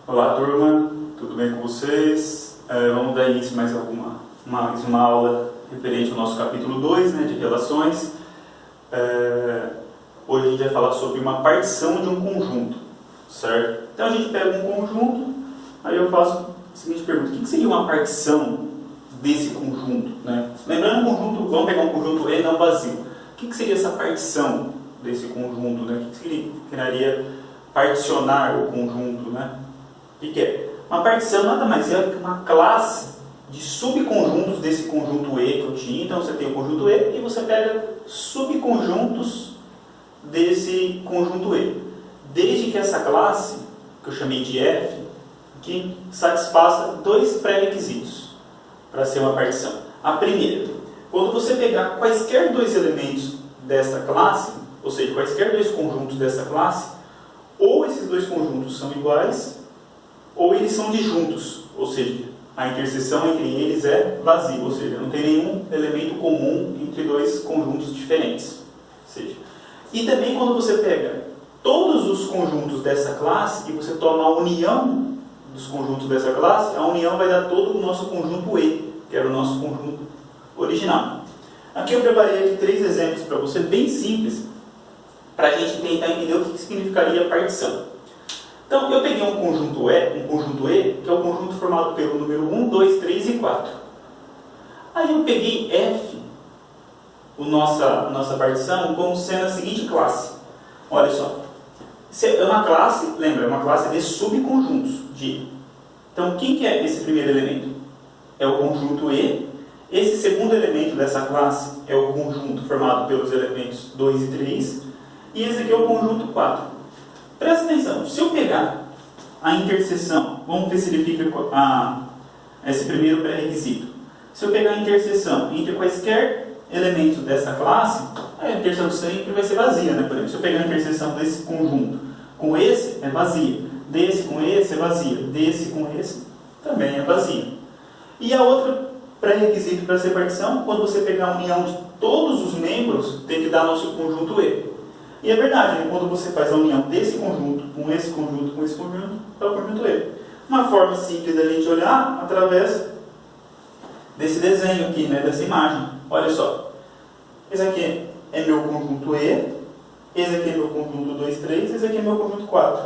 Olá turma, tudo bem com vocês? Vamos dar início mais uma aula referente ao nosso capítulo 2, né, de relações. Hoje a gente vai falar sobre uma partição de um conjunto, certo? Então a gente pega um conjunto, aí eu faço a seguinte pergunta: o que seria uma partição desse conjunto, né? Lembrando um conjunto, vamos pegar um conjunto E não vazio. O que seria essa partição desse conjunto, né? O que significaria particionar o conjunto, né? O que é? Uma partição nada mais é que uma classe de subconjuntos desse conjunto E que eu tinha. Então você tem o conjunto E e você pega subconjuntos desse conjunto E. Desde que essa classe, que eu chamei de F, que satisfaça dois pré-requisitos para ser uma partição. A primeira, quando você pegar quaisquer dois elementos desta classe, ou seja, quaisquer dois conjuntos dessa classe, ou esses dois conjuntos são iguais, ou eles são disjuntos, ou seja, a interseção entre eles é vazia, ou seja, não tem nenhum elemento comum entre dois conjuntos diferentes. Ou seja, e também quando você pega todos os conjuntos dessa classe e você toma a união dos conjuntos dessa classe, a união vai dar todo o nosso conjunto E, que era o nosso conjunto original. Aqui eu preparei aqui 3 exemplos para você, bem simples, para a gente tentar entender o que significaria partição. Então, eu peguei um conjunto E, que é o conjunto formado pelo número 1, 2, 3 e 4. Aí eu peguei F, nossa partição, como sendo a seguinte classe. Olha só. É uma classe, lembra, é uma classe de subconjuntos de. Então, quem que é esse primeiro elemento? É o conjunto E. Esse segundo elemento dessa classe é o conjunto formado pelos elementos 2 e 3. E esse aqui é o conjunto 4. Presta atenção, se eu pegar a interseção, vamos ver se ele fica esse primeiro pré-requisito. Se eu pegar a interseção entre quaisquer elementos dessa classe, a interseção sempre vai ser vazia, né? Por exemplo, se eu pegar a interseção desse conjunto com esse, é vazia. Desse com esse, é vazia. Desse com esse, também é vazia. E a outra pré-requisito para ser partição, quando você pegar a união de todos os membros, tem que dar nosso conjunto E. E é verdade, né? Quando você faz a união desse conjunto com esse conjunto, é o conjunto E. Uma forma simples da gente olhar através desse desenho aqui, né? Dessa imagem. Olha só. Esse aqui é meu conjunto E, esse aqui é meu conjunto 2, 3, esse aqui é meu conjunto 4.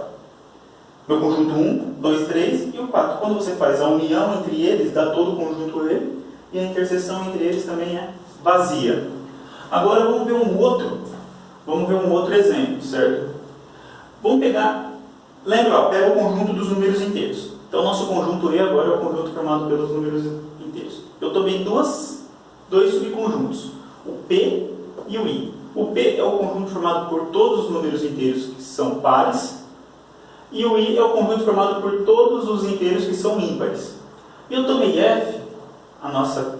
Meu conjunto 1, 2, 3 e o 4. Quando você faz a união entre eles, dá todo o conjunto E, e a interseção entre eles também é vazia. Agora vamos ver um outro exemplo, certo? Vamos pegar, lembra, pega o conjunto dos números inteiros. Então, nosso conjunto E agora é o conjunto formado pelos números inteiros. Eu tomei dois subconjuntos, o P e o I. O P é o conjunto formado por todos os números inteiros que são pares, e o I é o conjunto formado por todos os inteiros que são ímpares. E eu tomei F, a nossa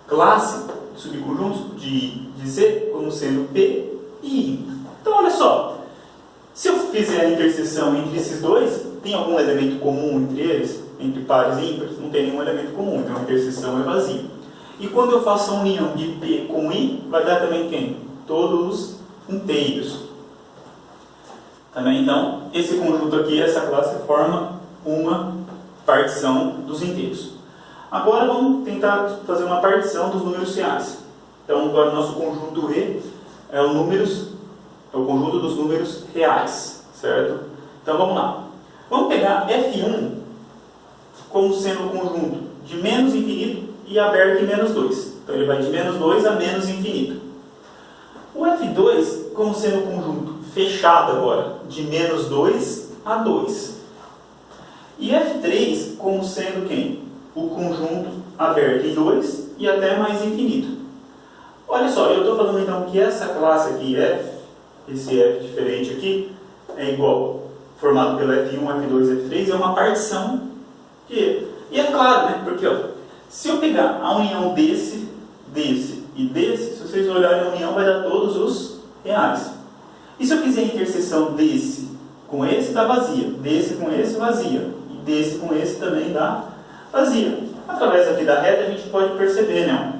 classe de subconjuntos de Z, como sendo P e I. Então, olha só. Se eu fizer a interseção entre esses dois, tem algum elemento comum entre eles? Entre pares e ímpares? Não tem nenhum elemento comum, então a interseção é vazia. E quando eu faço a união de P com I, vai dar também quem? Todos os inteiros. Também, então, esse conjunto aqui, essa classe, forma uma partição dos inteiros. Agora vamos tentar fazer uma partição dos números reais. Então, agora o nosso conjunto E é o conjunto dos números reais, certo? Então vamos lá. Vamos pegar F1 como sendo o conjunto de menos infinito e aberto em menos 2. Então ele vai de menos 2 a menos infinito. O F2 como sendo o conjunto fechado agora, de menos 2 a 2. E F3 como sendo quem? O conjunto aberto em 2 e até mais infinito. Olha só, eu estou falando então que essa classe aqui, F, esse F diferente aqui, é igual, formado pelo F1, F2, F3, é uma partição de E. E é claro, né? Porque ó, se eu pegar a união desse e desse, se vocês olharem a união, vai dar todos os reais. E se eu fizer a interseção desse com esse, dá vazia. Desse com esse, vazia. E desse com esse também dá vazia. Através aqui da reta a gente pode perceber, né?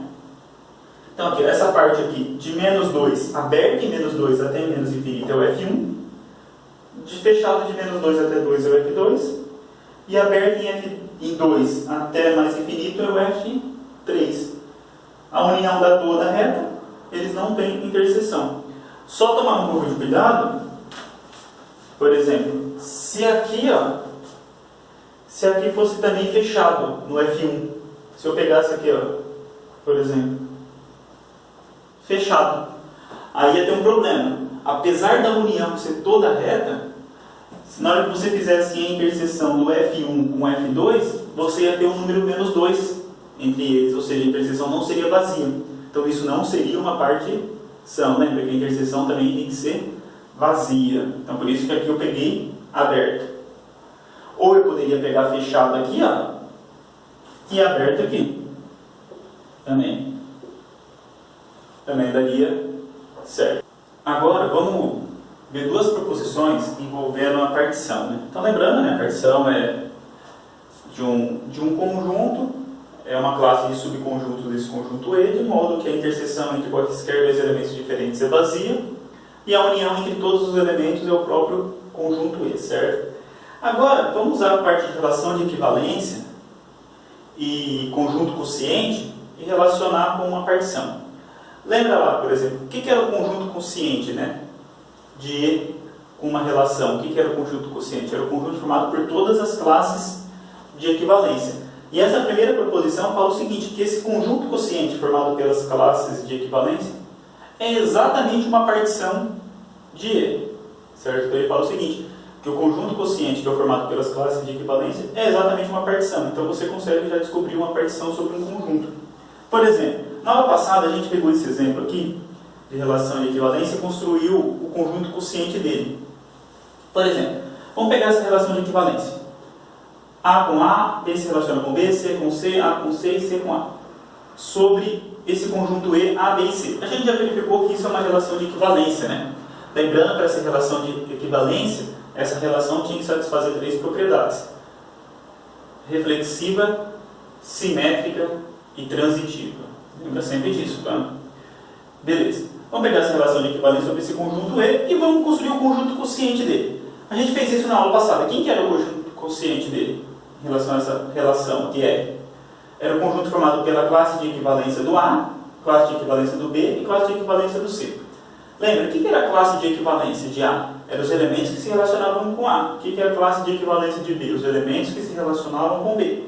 Então, aqui, essa parte aqui, de menos 2, aberto em menos 2 até menos infinito, é o F1. De fechado de menos 2 até 2 é o F2. e aberto em 2 até mais infinito é o F3. A união da toda reta, eles não têm interseção. Só tomar um pouco de cuidado, por exemplo, se aqui fosse também fechado no F1, se eu pegasse aqui, por exemplo, fechado, aí ia ter um problema. Apesar da união ser toda reta, se na hora que você fizesse a interseção do F1 com o F2, você ia ter um número menos 2 entre eles, ou seja, a interseção não seria vazia. Então isso não seria uma partição, lembra que a interseção também tem que ser vazia. Então por isso que aqui eu peguei aberto. Ou eu poderia pegar fechado aqui, e aberto aqui. Também daria certo. Agora vamos ver duas proposições envolvendo a partição. Né? Então lembrando, né, a partição é de um conjunto, é uma classe de subconjuntos desse conjunto E, de modo que a interseção entre quaisquer dois elementos diferentes é vazia, e a união entre todos os elementos é o próprio conjunto E, certo? Agora, vamos usar a parte de relação de equivalência e conjunto quociente e relacionar com uma partição. Lembra lá, por exemplo, o que era o conjunto quociente, né? De E com uma relação. O que era o conjunto quociente? Era o conjunto formado por todas as classes de equivalência. E essa primeira proposição fala o seguinte, que esse conjunto quociente formado pelas classes de equivalência é exatamente uma partição de E. Certo? Então ele fala o seguinte, que o conjunto quociente que é formado pelas classes de equivalência é exatamente uma partição. Então você consegue já descobrir uma partição sobre um conjunto. Por exemplo, na aula passada a gente pegou esse exemplo aqui, de relação de equivalência, e construiu o conjunto quociente dele. Por exemplo, vamos pegar essa relação de equivalência. A com A, B se relaciona com B, C com C, A com C e C com A. Sobre esse conjunto E, A, B e C. A gente já verificou que isso é uma relação de equivalência, né? Lembrando, para essa relação de equivalência, essa relação tinha que satisfazer 3 propriedades: reflexiva, simétrica e transitiva. Lembra sempre disso, tá? Beleza. Vamos pegar essa relação de equivalência sobre esse conjunto E e vamos construir o conjunto quociente dele. A gente fez isso na aula passada. Quem que era o conjunto quociente dele em relação a essa relação que é? Era o conjunto formado pela classe de equivalência do A, classe de equivalência do B e classe de equivalência do C. Lembra, o que era a classe de equivalência de A? Eram os elementos que se relacionavam com A. O que era a classe de equivalência de B? Os elementos que se relacionavam com B.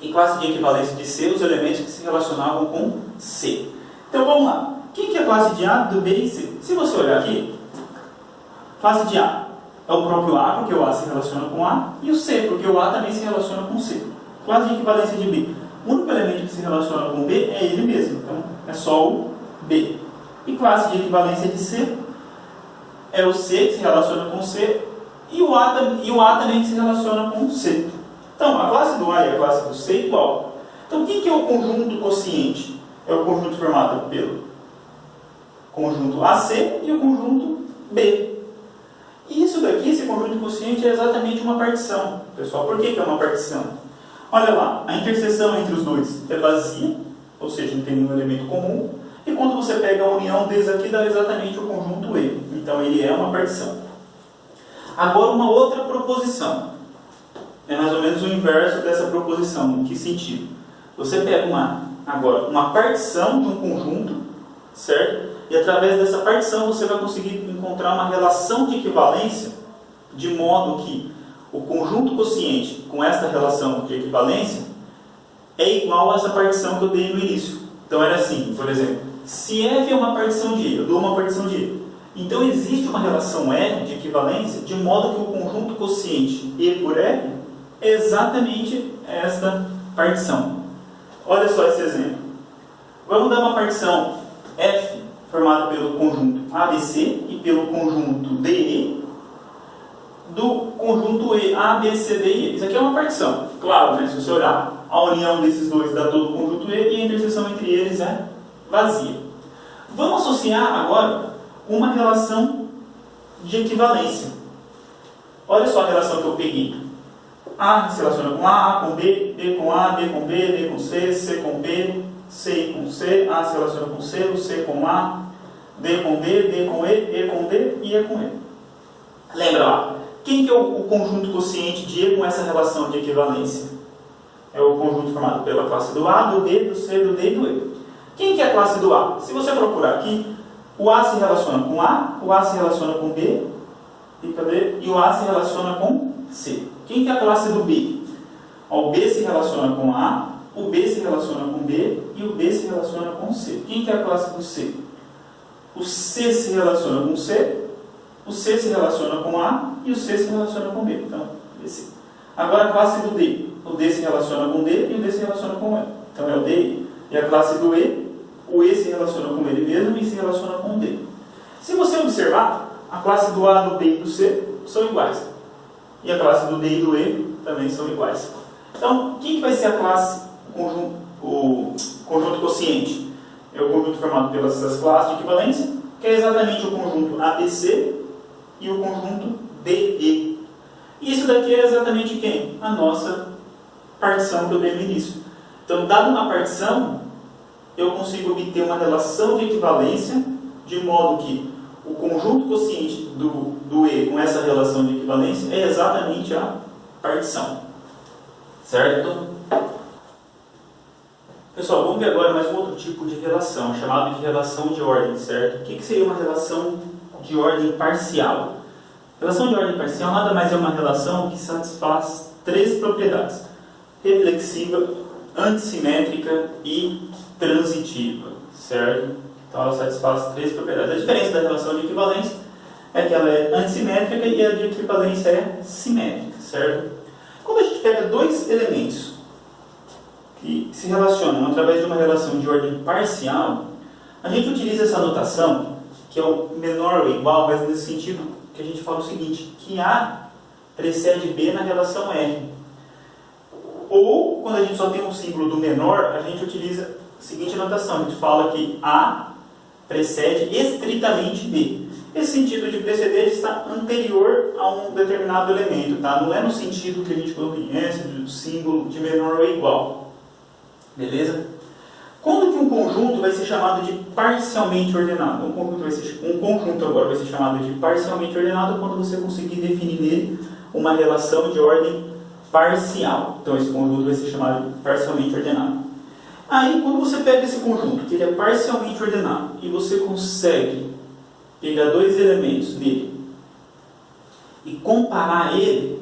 E classe de equivalência de C, os elementos que se relacionavam com C. Então vamos lá. O que é a classe de A, do B e C? Se você olhar aqui, classe de A é o próprio A, porque o A se relaciona com A, e o C, porque o A também se relaciona com C. Classe de equivalência de B. O único elemento que se relaciona com B é ele mesmo, então é só o B. E classe de equivalência de C é o C que se relaciona com C e o A também que se relaciona com C. Então, a classe do A e a classe do C é igual. Então, o que é o conjunto quociente? É o conjunto formado pelo conjunto AC e o conjunto B. E isso daqui, esse conjunto quociente, é exatamente uma partição. Pessoal, por que é uma partição? Olha lá, a interseção entre os dois é vazia, ou seja, não tem nenhum elemento comum. E quando você pega a união deles aqui, dá exatamente o conjunto E. Então, ele é uma partição. Agora, uma outra proposição. É mais ou menos o inverso dessa proposição. Em que sentido? Você pega uma partição de um conjunto, certo? E através dessa partição você vai conseguir encontrar uma relação de equivalência, de modo que o conjunto quociente com esta relação de equivalência é igual a essa partição que eu dei no início. Então era assim, por exemplo, se F é uma partição de E, eu dou uma partição de E. Então existe uma relação E de equivalência, de modo que o conjunto quociente E por F é exatamente esta partição. Olha só esse exemplo. Vamos dar uma partição F formada pelo conjunto ABC e pelo conjunto DE do conjunto E, A, B, C, D e E. Isso aqui é uma partição. Claro, né? Se você olhar, a união desses dois dá todo o conjunto E e a interseção entre eles é vazia. Vamos associar agora uma relação de equivalência. Olha só a relação que eu peguei. A se relaciona com A com B, B com A, B com B, B com C, C com B, C com C, A se relaciona com C, o C com A, D com D, D com E com D e E com E. Lembra lá, Quem que é o conjunto quociente de E com essa relação de equivalência? É o conjunto formado pela classe do A, do B, do C, do D e do E. Quem que é a classe do A? Se você procurar aqui, o A se relaciona com A, o A se relaciona com B, e o A se relaciona com C. Quem que é a classe do B? O B se relaciona com A, o B se relaciona com B e o B se relaciona com C. Quem que é a classe do C? O C se relaciona com C, o C se relaciona com A e o C se relaciona com B. Então, esse. Agora a classe do D. O D se relaciona com D e o D se relaciona com E. Então é o D. E a classe do E, o E se relaciona com ele mesmo e se relaciona com o D. Se você observar, a classe do A, do B e do C são iguais. E a classe do D e do E também são iguais. Então, quem que vai ser a classe, o conjunto quociente? É o conjunto formado pelas essas classes de equivalência, que é exatamente o conjunto ABC e o conjunto DE. E isso daqui é exatamente quem? A nossa partição que eu dei no início. Então, dada uma partição, eu consigo obter uma relação de equivalência, de modo que o conjunto quociente do E com essa relação de equivalência é exatamente a partição. Certo? Pessoal, vamos ver agora mais um outro tipo de relação, chamado de relação de ordem, certo? O que seria uma relação de ordem parcial? Relação de ordem parcial nada mais é uma relação que satisfaz três propriedades: reflexiva, antissimétrica e transitiva, certo? Então ela satisfaz três propriedades. A diferença da relação de equivalência é que ela é antissimétrica e a de equivalência é simétrica, certo? Quando a gente pega dois elementos que se relacionam através de uma relação de ordem parcial, a gente utiliza essa notação, que é o menor ou igual, mas nesse sentido que a gente fala o seguinte, que A precede B na relação R. Ou, quando a gente só tem um símbolo do menor, a gente utiliza a seguinte notação, a gente fala que A precede estritamente B. Esse sentido de preceder está anterior a um determinado elemento, tá? Não é no sentido que a gente conhece do símbolo de menor ou igual. Beleza? Quando que um conjunto vai ser chamado de parcialmente ordenado? Um conjunto agora vai ser chamado de parcialmente ordenado quando você conseguir definir nele uma relação de ordem parcial. Então esse conjunto vai ser chamado de parcialmente ordenado. Aí quando você pega esse conjunto, que ele é parcialmente ordenado, e você consegue pegar dois elementos dele e comparar ele,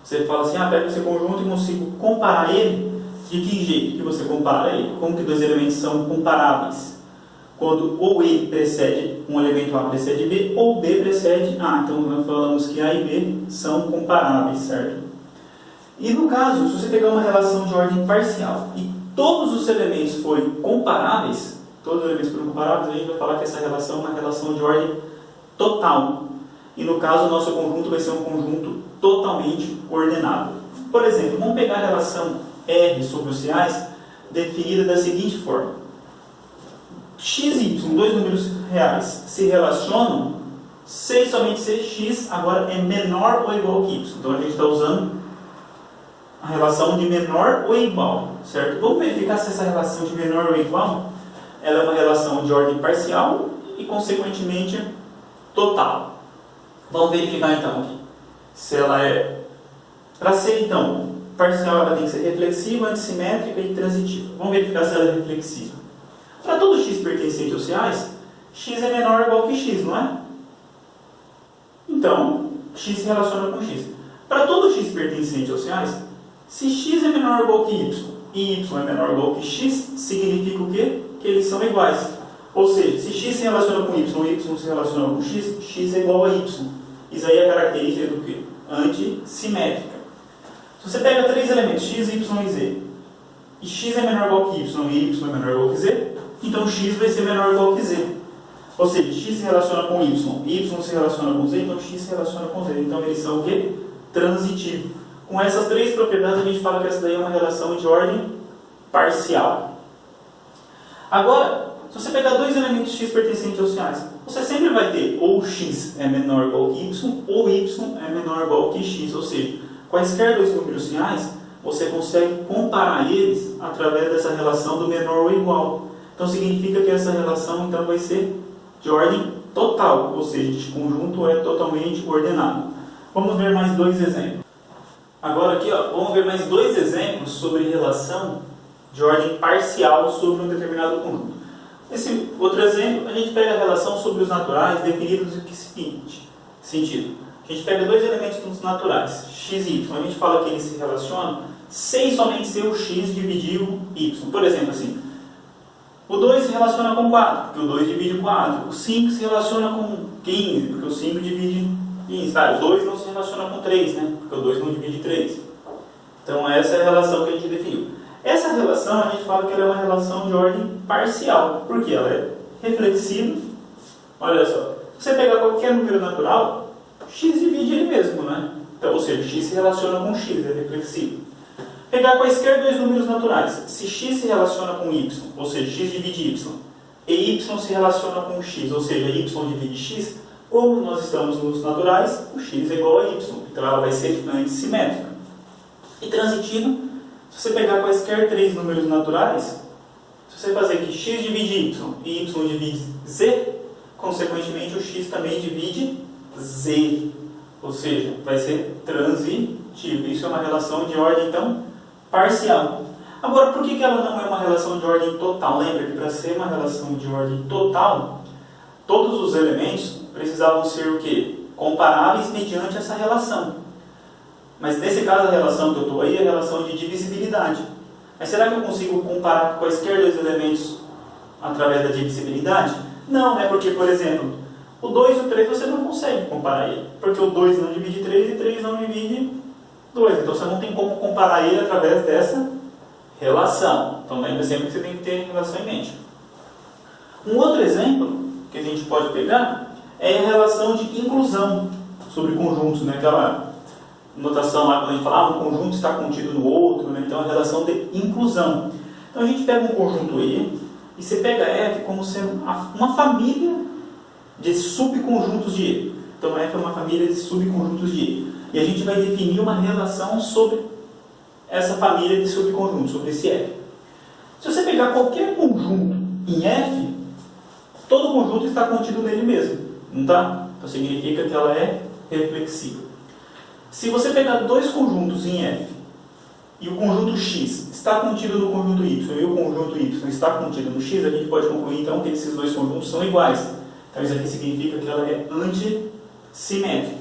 você fala assim, pega esse conjunto e consigo comparar ele. De que jeito que você compara ele? Como que dois elementos são comparáveis? Quando ou ele precede, um elemento A precede B, ou B precede A. Então nós falamos que A e B são comparáveis, certo? E no caso, se você pegar uma relação de ordem parcial e todos os elementos forem comparáveis, a gente vai falar que essa relação é uma relação de ordem total. E no caso, o nosso conjunto vai ser um conjunto totalmente ordenado. Por exemplo, vamos pegar a relação R sobre os reais, definida da seguinte forma. X e Y, dois números reais, se relacionam se e somente se X agora é menor ou igual que Y. Então a gente está usando a relação de menor ou igual, certo? Vamos verificar se essa relação de menor ou igual ela é uma relação de ordem parcial e, consequentemente, total. Vamos verificar então aqui. Se ela é... Para ser, então, parcial, ela tem que ser reflexiva, antissimétrica e transitiva. Vamos verificar se ela é reflexiva. Para todo x pertencente aos reais, x é menor ou igual que x, não é? Então, x se relaciona com x. Para todo x pertencente aos reais, se x é menor ou igual que y e y é menor ou igual que x, significa o quê? Que eles são iguais. Ou seja, se x se relaciona com y e y se relaciona com x, x é igual a y. Isso aí é a característica do quê? Antissimétrica. Se você pega três elementos, x, y e z, e x é menor ou igual que y e y é menor ou igual que z, então x vai ser menor ou igual que z. Ou seja, x se relaciona com y e y se relaciona com z, então x se relaciona com z. Então eles são o quê? Transitivo. Com essas três propriedades a gente fala que essa daí é uma relação de ordem parcial. Agora, se você pegar dois elementos x pertencentes aos reais, você sempre vai ter ou x é menor ou igual que y, ou y é menor ou igual que x. Ou seja, quaisquer dois números reais, você consegue comparar eles através dessa relação do menor ou igual. Então significa que essa relação então vai ser de ordem total, ou seja, este conjunto é totalmente ordenado. Vamos ver mais dois exemplos. Agora aqui, ó, vamos ver mais dois exemplos sobre relação de ordem parcial sobre um determinado conjunto. Nesse outro exemplo, a gente pega a relação sobre os naturais definidos no seguinte sentido. A gente pega dois elementos dos naturais, x e y. A gente fala que eles se relacionam sem somente ser o x dividir o y. Por exemplo, assim, o 2 se relaciona com 4, porque o 2 divide 4. O 5 se relaciona com 15, porque o 5 divide 15. Tá, o 2 não se relaciona com 3, né? Porque o 2 não divide 3. Então essa é a relação que a gente definiu. Essa relação, a gente fala que ela é uma relação de ordem parcial, porque ela é reflexiva. Olha só, se você pegar qualquer número natural, x divide ele mesmo, né? Então, ou seja, x se relaciona com x, é reflexivo. Pegar quaisquer dois números naturais, se x se relaciona com y, ou seja, x divide y, e y se relaciona com x, ou seja, y divide x, como nós estamos nos naturais, o x é igual a y, então ela vai ser antissimétrica. E transitiva, se você pegar quaisquer três números naturais, se você fazer que x divide y e y divide z, consequentemente o x também divide z, ou seja, vai ser transitivo. Isso é uma relação de ordem, então, parcial. Agora, por que ela não é uma relação de ordem total? Lembra que para ser uma relação de ordem total, todos os elementos precisavam ser o quê? Comparáveis mediante essa relação. Mas nesse caso a relação que eu estou aí é a relação de divisibilidade. Mas será que eu consigo comparar quaisquer dois elementos através da divisibilidade? Não, né? Porque, por exemplo, o 2 e o 3 você não consegue comparar ele. Porque o 2 não divide 3 e 3 não divide 2. Então você não tem como comparar ele através dessa relação. Então lembra sempre que você tem que ter relação em mente. Um outro exemplo que a gente pode pegar é a relação de inclusão sobre conjuntos, né? Aquela notação lá quando a gente fala um conjunto está contido no outro, né? Então a relação de inclusão. Então a gente pega um conjunto E e você pega F como sendo uma família de subconjuntos de E. Então F é uma família de subconjuntos de E. E a gente vai definir uma relação sobre essa família de subconjuntos, sobre esse F. Se você pegar qualquer conjunto em F, todo conjunto está contido nele mesmo, não está? Então significa que ela é reflexiva. Se você pegar dois conjuntos em F e o conjunto X está contido no conjunto Y e o conjunto Y está contido no X, a gente pode concluir então que esses dois conjuntos são iguais. Então isso aqui significa que ela é antissimétrica.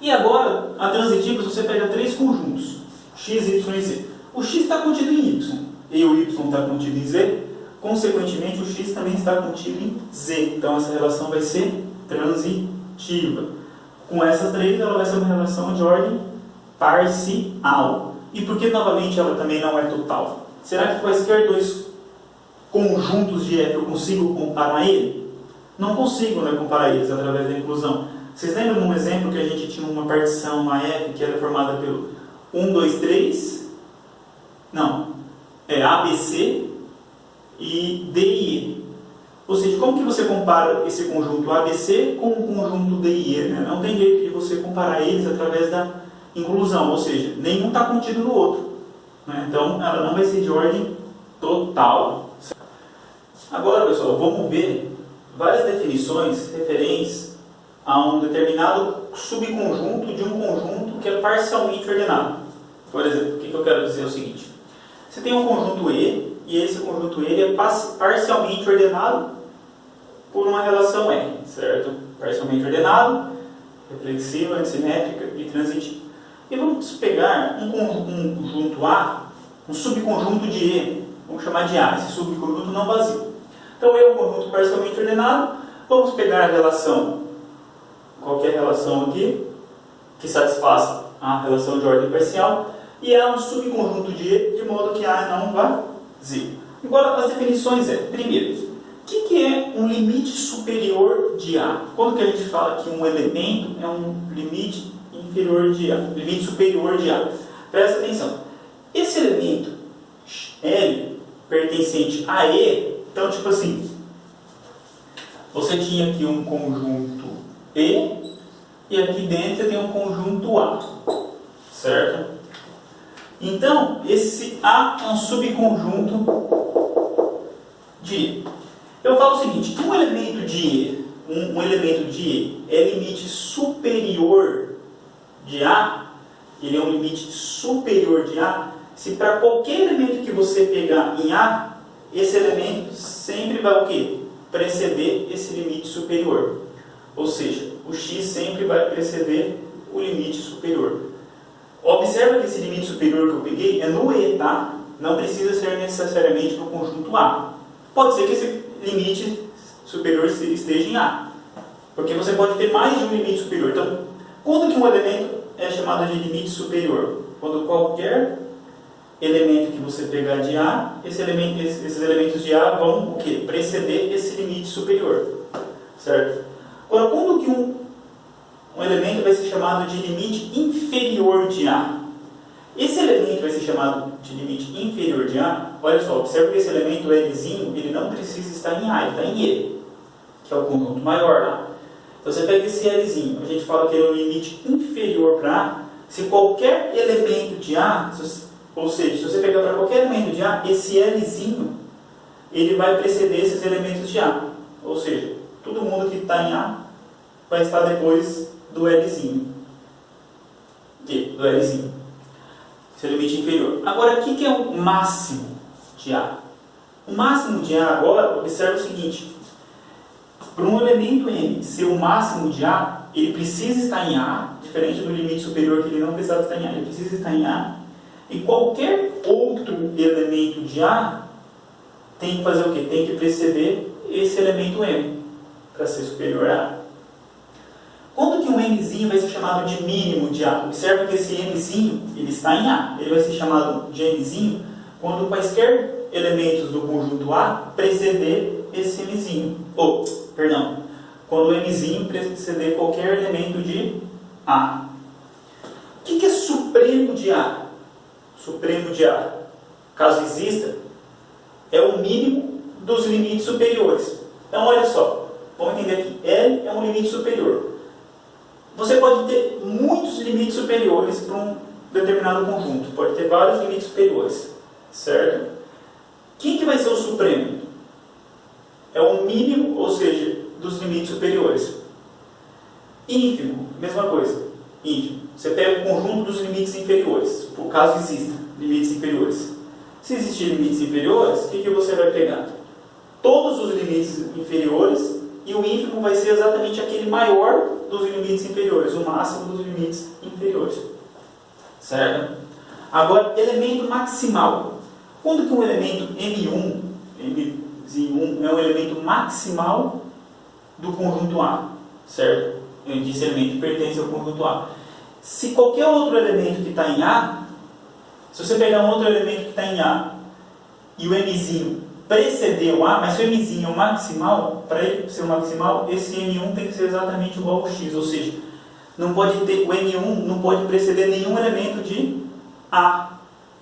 E agora, a transitiva, se você pega três conjuntos, X, Y e Z. O X está contido em Y e o Y está contido em Z, consequentemente o X também está contido em Z. Então essa relação vai ser transitiva. Com essas três, ela vai ser uma relação de ordem parcial. E por que, novamente, ela também não é total? Será que quaisquer dois conjuntos de F eu consigo comparar ele? Não consigo, né, comparar eles através da inclusão. Vocês lembram de um exemplo que a gente tinha uma partição, uma F, que era formada pelo 1, 2, 3? Não. É ABC e D e E. Ou seja, como que você compara esse conjunto ABC com o conjunto D e E? Né? Não tem jeito de você comparar eles através da inclusão, ou seja, nenhum está contido no outro. Né? Então, ela não vai ser de ordem total. Agora, pessoal, vamos ver várias definições referentes a um determinado subconjunto de um conjunto que é parcialmente ordenado. Por exemplo, o que eu quero dizer é o seguinte. Você tem um conjunto E, e esse conjunto E é parcialmente ordenado por uma relação R, certo? Parcialmente ordenado, reflexiva, antissimétrica e transitiva. E vamos pegar um conjunto A, um subconjunto de E, vamos chamar de A, esse subconjunto não vazio. Então E é um conjunto parcialmente ordenado, vamos pegar a relação, qualquer relação aqui, que satisfaça a relação de ordem parcial, e é um subconjunto de E, de modo que A é não vazio. Agora, as definições é, primeiro, o que é um limite superior de A? Quando que a gente fala que um elemento é um limite inferior de A, limite superior de A? Presta atenção. Esse elemento L pertencente a E, então tipo assim, você tinha aqui um conjunto E e aqui dentro você tem um conjunto A, certo? Então, esse A é um subconjunto de E. Eu falo o seguinte, um elemento de E é limite superior de A, ele é um limite superior de A, se para qualquer elemento que você pegar em A, esse elemento sempre vai o quê? Preceder esse limite superior. Ou seja, o x sempre vai preceder o limite superior. Observa que esse limite superior que eu peguei é no E, tá? Não precisa ser necessariamente no conjunto A. Pode ser que esse limite superior esteja em A. Porque você pode ter mais de um limite superior. Então, quando que um elemento é chamado de limite superior? Quando qualquer elemento que você pegar de A, esses elementos de A vão o quê? Preceder esse limite superior. Certo? Agora, quando que um elemento vai ser chamado de limite inferior de A? Esse elemento vai ser chamado de limite inferior de A. Olha só, observe que esse elemento Lzinho, ele não precisa estar em A, ele está em E, que é o conjunto maior lá. Então você pega esse Lzinho, a gente fala que ele é um limite inferior para A, se qualquer elemento de A, ou seja, se você pegar para qualquer elemento de A, esse Lzinho, ele vai preceder esses elementos de A. Ou seja, todo mundo que está em A vai estar depois do Lzinho. Do Lzinho. Esse é o limite inferior. Agora, o que é o máximo de A? O máximo de A, agora, observa o seguinte. Para um elemento M ser o máximo de A, ele precisa estar em A, diferente do limite superior que ele não precisava estar em A, ele precisa estar em A. E qualquer outro elemento de A tem que fazer o quê? Tem que preceder esse elemento M para ser superior a A. Quando que um Mzinho vai ser chamado de mínimo de A? Observa que esse Mzinho, ele está em A. Ele vai ser chamado de Mzinho quando quaisquer elementos do conjunto A preceder esse Mzinho. Quando o Mzinho preceder qualquer elemento de A. O que é supremo de A? Supremo de A, caso exista, é o mínimo dos limites superiores. Então, olha só, vamos entender aqui. L é um limite superior. Você pode ter muitos limites superiores para um determinado conjunto. Pode ter vários limites superiores. Certo? Quem que vai ser o supremo? É o mínimo, ou seja, dos limites superiores. Ínfimo, mesma coisa. Ínfimo. Você pega o conjunto dos limites inferiores, por caso existam limites inferiores. Se existir limites inferiores, o que você vai pegar? Todos os limites inferiores, e o ínfimo vai ser exatamente aquele maior dos limites inferiores, o máximo dos limites inferiores. Certo? Agora, elemento maximal. Quando que um elemento M1 é um elemento maximal do conjunto A? Certo? Eu disse elemento que pertence ao conjunto A. Se qualquer outro elemento que está em A, se você pegar um outro elemento que está em A e o Mzinho preceder o A, mas se o Mzinho é o maximal, para ele ser o maximal, esse M1 tem que ser exatamente igual ao X, ou seja, não pode ter, o M1 não pode preceder nenhum elemento de A.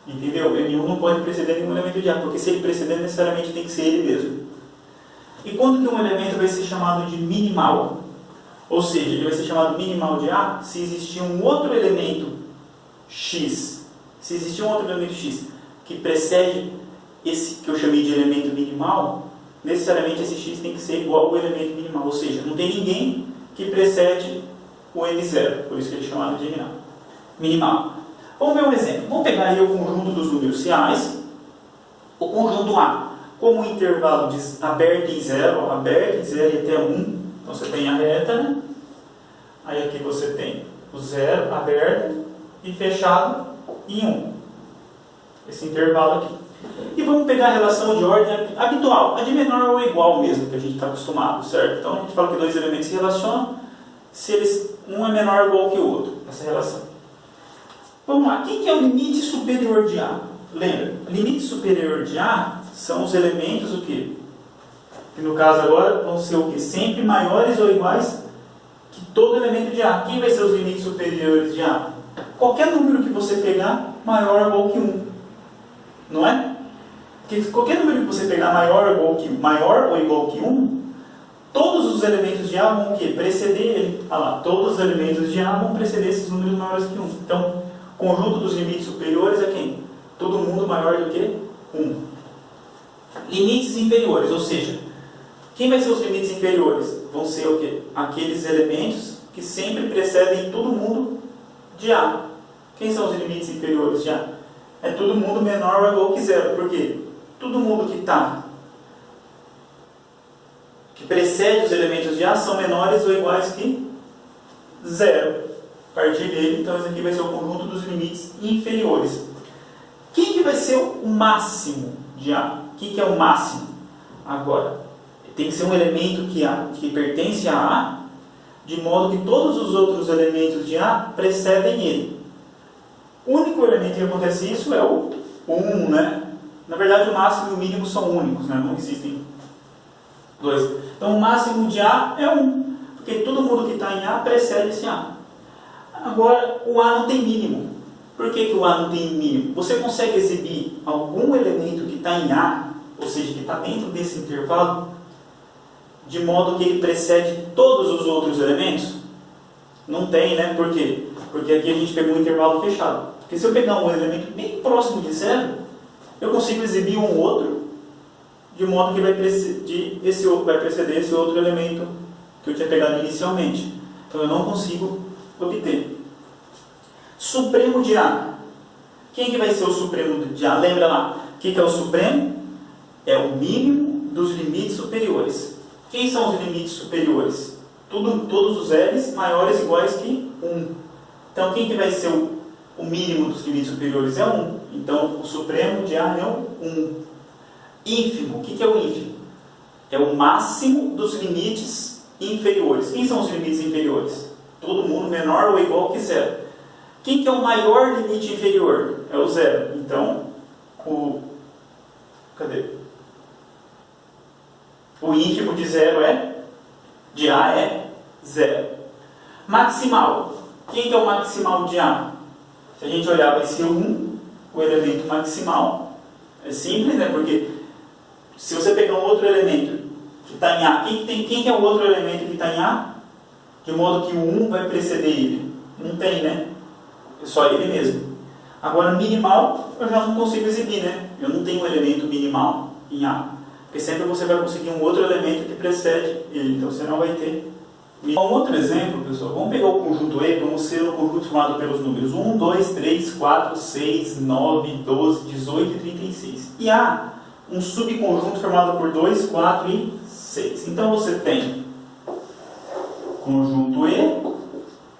Entendeu? O M1 não pode preceder nenhum elemento de A, porque se ele preceder, necessariamente tem que ser ele mesmo. E quando que um elemento vai ser chamado de minimal? Ou seja, ele vai ser chamado minimal de A se existir um outro elemento X. Se existir um outro elemento X que precede esse que eu chamei de elemento minimal, necessariamente esse X tem que ser igual ao elemento minimal. Ou seja, não tem ninguém que precede o M0. Por isso que ele é chamado de minimal. Vamos ver um exemplo. Vamos pegar aí o conjunto dos números reais. O conjunto A, como um intervalo aberto em 0, e até 1. Então você tem a reta, né? Aí aqui você tem o 0 aberto e fechado em 1. Esse intervalo aqui. E vamos pegar a relação de ordem habitual, a de menor ou igual mesmo, que a gente está acostumado, certo? Então a gente fala que dois elementos se relacionam se um é menor ou igual que o outro, essa relação. Vamos lá, quem que é o limite superior de A? Lembra, limite superior de A são os elementos o quê? Que no caso agora vão ser o quê? Sempre maiores ou iguais que todo elemento de A. Quem vai ser os limites superiores de A? Qualquer número que você pegar maior ou igual que 1. Não é? Porque qualquer número que você pegar maior ou igual que 1, todos os elementos de A vão o quê? Preceder ele. Olha lá, todos os elementos de A vão preceder esses números maiores que 1. Então, o conjunto dos limites superiores é quem? Todo mundo maior do que 1. Limites inferiores, ou seja, quem vai ser os limites inferiores? Vão ser o quê? Aqueles elementos que sempre precedem todo mundo de A. Quem são os limites inferiores de A? É todo mundo menor ou igual que zero. Por quê? Todo mundo que precede os elementos de A são menores ou iguais que zero. A partir dele, então, esse aqui vai ser o conjunto dos limites inferiores. Quem que vai ser o máximo de A? Quem que é o máximo? Agora, tem que ser um elemento que pertence a A, de modo que todos os outros elementos de A precedem ele. O único elemento que acontece isso é o 1, né? Na verdade, o máximo e o mínimo são únicos, né? Não existem dois. Então, o máximo de A é 1, porque todo mundo que está em A precede esse A. Agora, o A não tem mínimo. Por que o A não tem mínimo? Você consegue exibir algum elemento que está em A, ou seja, que está dentro desse intervalo, de modo que ele precede todos os outros elementos? Não tem, né? Por quê? Porque aqui a gente pegou um intervalo fechado. Porque se eu pegar um elemento bem próximo de zero, eu consigo exibir um outro, de modo que vai preceder esse outro elemento que eu tinha pegado inicialmente. Então eu não consigo obter. Supremo de A. Quem que vai ser o supremo de A? Lembra lá. O que é o supremo? É o mínimo dos limites superiores. Quem são os limites superiores? Todos os L's maiores ou iguais que 1. Então quem que vai ser o mínimo dos limites superiores? É 1. Então o supremo de A é o 1. Ínfimo. O que é o ínfimo? É o máximo dos limites inferiores. Quem são os limites inferiores? Todo mundo menor ou igual que zero. Quem que é o maior limite inferior? É o zero. Então, cadê? O ínfimo de A é zero. Maximal. Quem que é o maximal de A? Se a gente olhar, vai ser 1, o elemento maximal. É simples, né? Porque se você pegar um outro elemento que está em A, quem que é o outro elemento que está em A? De modo que o 1 vai preceder ele. Não tem, né? É só ele mesmo. Agora, minimal, eu já não consigo exibir, né? Eu não tenho um elemento minimal em A. Porque sempre você vai conseguir um outro elemento que precede ele. Então, você não vai ter. Um outro exemplo, pessoal. Vamos pegar o conjunto E como ser um conjunto formado pelos números 1, 2, 3, 4, 6, 9, 12, 18 e 36. E há um subconjunto formado por 2, 4 e 6. Então, você tem conjunto E.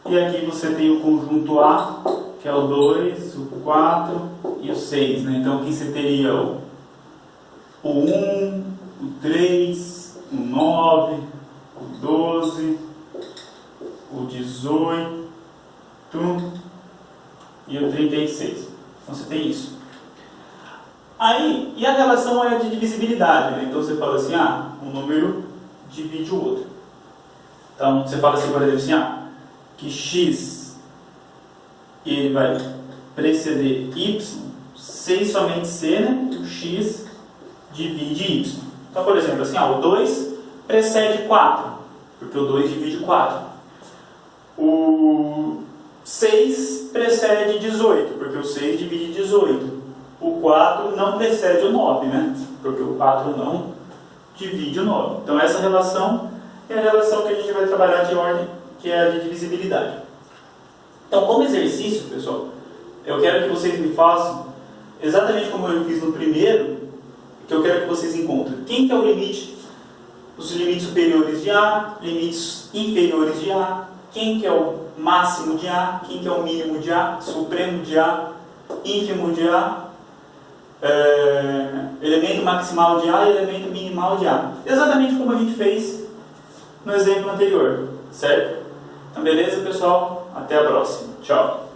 E aqui você tem o conjunto A, que é o 2, o 4 e o 6. Né? Então aqui você teria o 1, o 3, o 9, o 12, o 18 e o 36. Então você tem isso. Aí, e a relação é de divisibilidade. Né? Então você fala assim, um número divide o outro. Então você fala assim, por exemplo, assim, que x ele vai preceder y, C somente C, né? O x divide y. Então, por exemplo, assim, o 2 precede 4, porque o 2 divide 4. O 6 precede 18, porque o 6 divide 18. O 4 não precede o 9, né? Porque o 4 não divide o 9. Então, essa relação é a relação que a gente vai trabalhar de ordem, que é a de divisibilidade. Então, como exercício, pessoal, eu quero que vocês me façam exatamente como eu fiz no primeiro, que eu quero que vocês encontrem quem que é o limite, os limites superiores de A, limites inferiores de A, quem que é o máximo de A, quem que é o mínimo de A, supremo de A, ínfimo de A, elemento maximal de A e elemento minimal de A. Exatamente como a gente fez no exemplo anterior, certo? Então, beleza, pessoal? Até a próxima. Tchau.